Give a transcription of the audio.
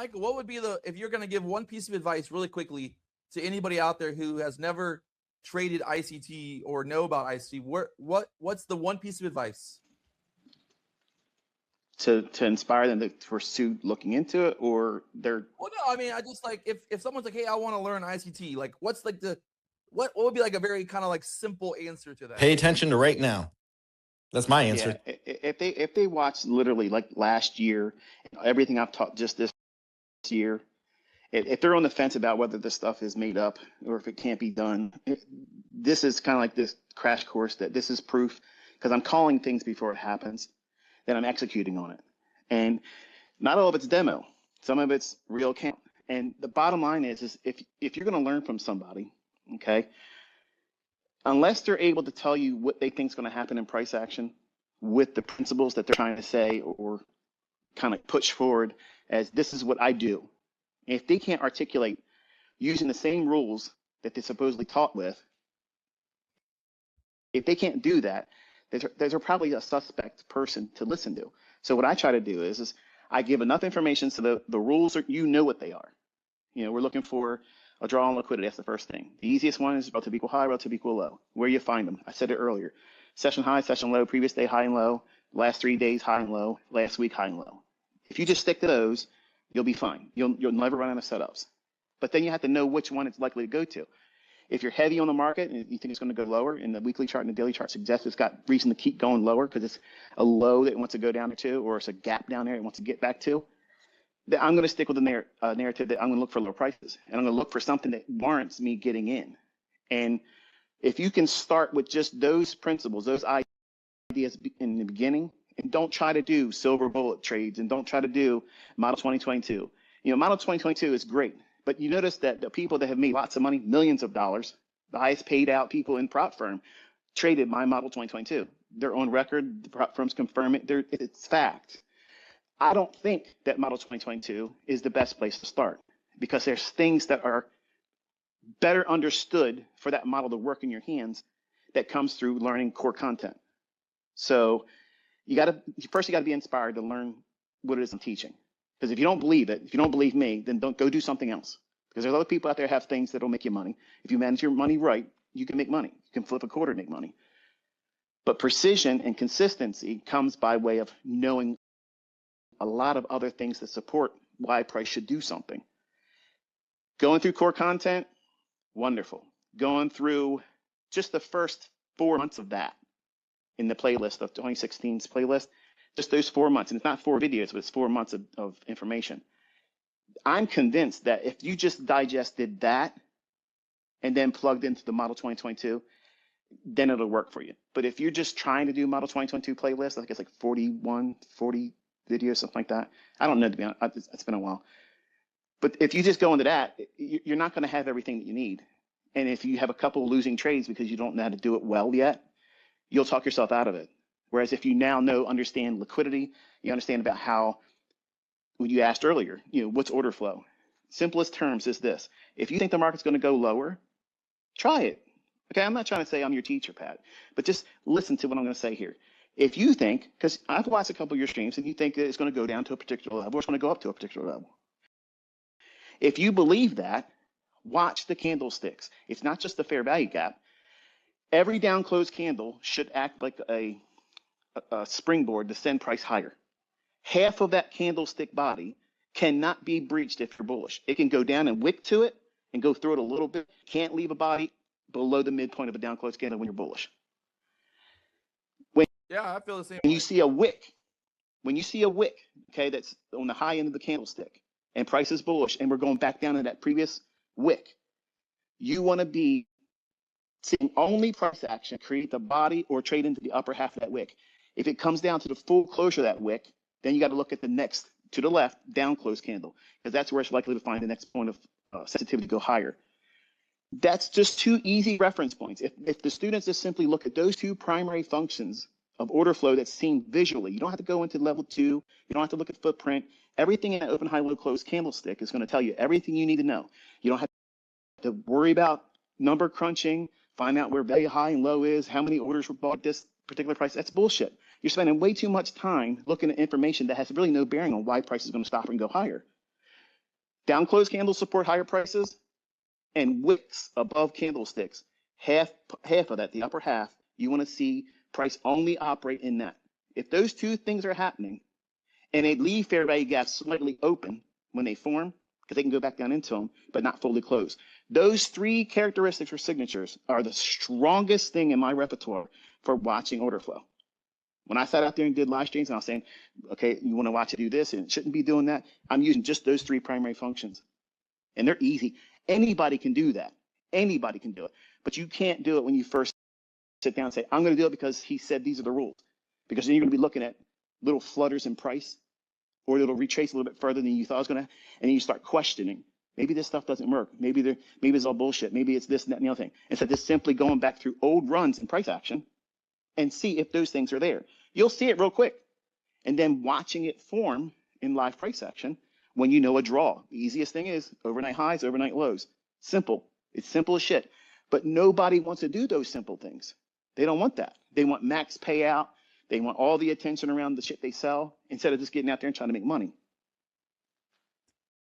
Michael, what would be if you're going to give one piece of advice really quickly to anybody out there who has never traded ICT or know about ICT, what's the one piece of advice? To inspire them to pursue looking into it, or they're. Well, no, I mean, I just like if someone's like, hey, I want to learn ICT, like what's like what would be like a very kind of like simple answer to that? Pay attention to right now. That's my answer. Yeah, if they watch literally like last year, everything I've taught just this year, if they're on the fence about whether this stuff is made up or if it can't be done, this is kind of like this crash course that this is proof, because I'm calling things before it happens, then I'm executing on it. And not all of it's demo, some of it's real count. And the bottom line is if you're going to learn from somebody, okay, unless they're able to tell you what they think is going to happen in price action with the principles that they're trying to say or kind of push forward as this is what I do. If they can't articulate using the same rules that they supposedly taught with, if they can't do that, there's probably a suspect person to listen to. So what I try to do is I give enough information so the rules are, you know what they are. You know, we're looking for a draw on liquidity. That's the first thing. The easiest one is relative equal high, relative equal low. Where you find them. I said it earlier. Session high, session low, previous day high and low, last 3 days high and low, last week high and low. If you just stick to those, you'll be fine. You'll never run out of setups. But then you have to know which one it's likely to go to. If you're heavy on the market and you think it's going to go lower, and the weekly chart and the daily chart suggests it's got reason to keep going lower because it's a low that it wants to go down to, or it's a gap down there it wants to get back to, I'm going to stick with the narrative that I'm going to look for low prices, and I'm going to look for something that warrants me getting in. And if you can start with just those principles, those ideas in the beginning, and don't try to do silver bullet trades, and don't try to do model 2022. You know, model 2022 is great, but you notice that the people that have made lots of money, millions of dollars, the highest paid out people in prop firm, traded my model 2022. They're on record. The prop firms confirm it. It's fact. I don't think that model 2022 is the best place to start, because there's things that are better understood for that model to work in your hands that comes through learning core content. So you got to be inspired to learn what it is I'm teaching. Because if you don't believe it, if you don't believe me, then don't go do something else. Because there's other people out there who have things that'll make you money. If you manage your money right, you can make money. You can flip a quarter and make money. But precision and consistency comes by way of knowing a lot of other things that support why price should do something. Going through core content, wonderful. Going through just the first 4 months of that in the playlist of 2016's playlist, just those 4 months, and it's not 4 videos, but it's 4 months of information. I'm convinced that if you just digested that and then plugged into the model 2022, then it'll work for you. But if you're just trying to do model 2022 playlist, I think it's like 40 videos, something like that. I don't know, to be honest, it's been a while. But if you just go into that, you're not going to have everything that you need. And if you have a couple losing trades because you don't know how to do it well yet, you'll talk yourself out of it. Whereas if you now understand liquidity, you understand about how, when you asked earlier, what's order flow? Simplest terms is this. If you think the market's going to go lower, try it. Okay, I'm not trying to say I'm your teacher, Pat, but just listen to what I'm going to say here. If you think, because I've watched a couple of your streams, and you think that it's going to go down to a particular level, or it's going to go up to a particular level. If you believe that, watch the candlesticks. It's not just the fair value gap. Every down close candle should act like a springboard to send price higher. Half of that candlestick body cannot be breached if you're bullish. It can go down and wick to it and go through it a little bit. Can't leave a body below the midpoint of a down close candle when you're bullish. Yeah, I feel the same. When you see a wick, okay, that's on the high end of the candlestick and price is bullish and we're going back down to that previous wick, you want to be seeing only price action create the body or trade into the upper half of that wick. If it comes down to the full closure of that wick, then you got to look at the next, to the left, down close candle, because that's where it's likely to find the next point of sensitivity to go higher. That's just 2 easy reference points. If the students just simply look at those 2 primary functions of order flow that's seen visually, you don't have to go into level 2, you don't have to look at footprint. Everything in an open, high, low, close candlestick is going to tell you everything you need to know. You don't have to worry about number crunching, find out where value high and low is, how many orders were bought at this particular price. That's bullshit. You're spending way too much time looking at information that has really no bearing on why price is going to stop and go higher. Down close candles support higher prices, and wicks above candlesticks, half of that, the upper half, you want to see price only operate in that. If those two things are happening and they leave fair value gaps slightly open when they form, because they can go back down into them, but not fully closed. Those three characteristics or signatures are the strongest thing in my repertoire for watching order flow. When I sat out there and did live streams and I was saying, okay, you want to watch it do this and it shouldn't be doing that, I'm using just those three primary functions. And they're easy. Anybody can do that. Anybody can do it. But you can't do it when you first sit down and say, I'm going to do it because he said these are the rules. Because then you're going to be looking at little flutters in price, or it'll retrace a little bit further than you thought it was going to, and then you start questioning. Maybe this stuff doesn't work. Maybe it's all bullshit. Maybe it's this and that and the other thing. Instead of just simply going back through old runs in price action and see if those things are there. You'll see it real quick. And then watching it form in live price action when you know a draw. The easiest thing is overnight highs, overnight lows. Simple. It's simple as shit. But nobody wants to do those simple things. They don't want that. They want max payout. They want all the attention around the shit they sell instead of just getting out there and trying to make money.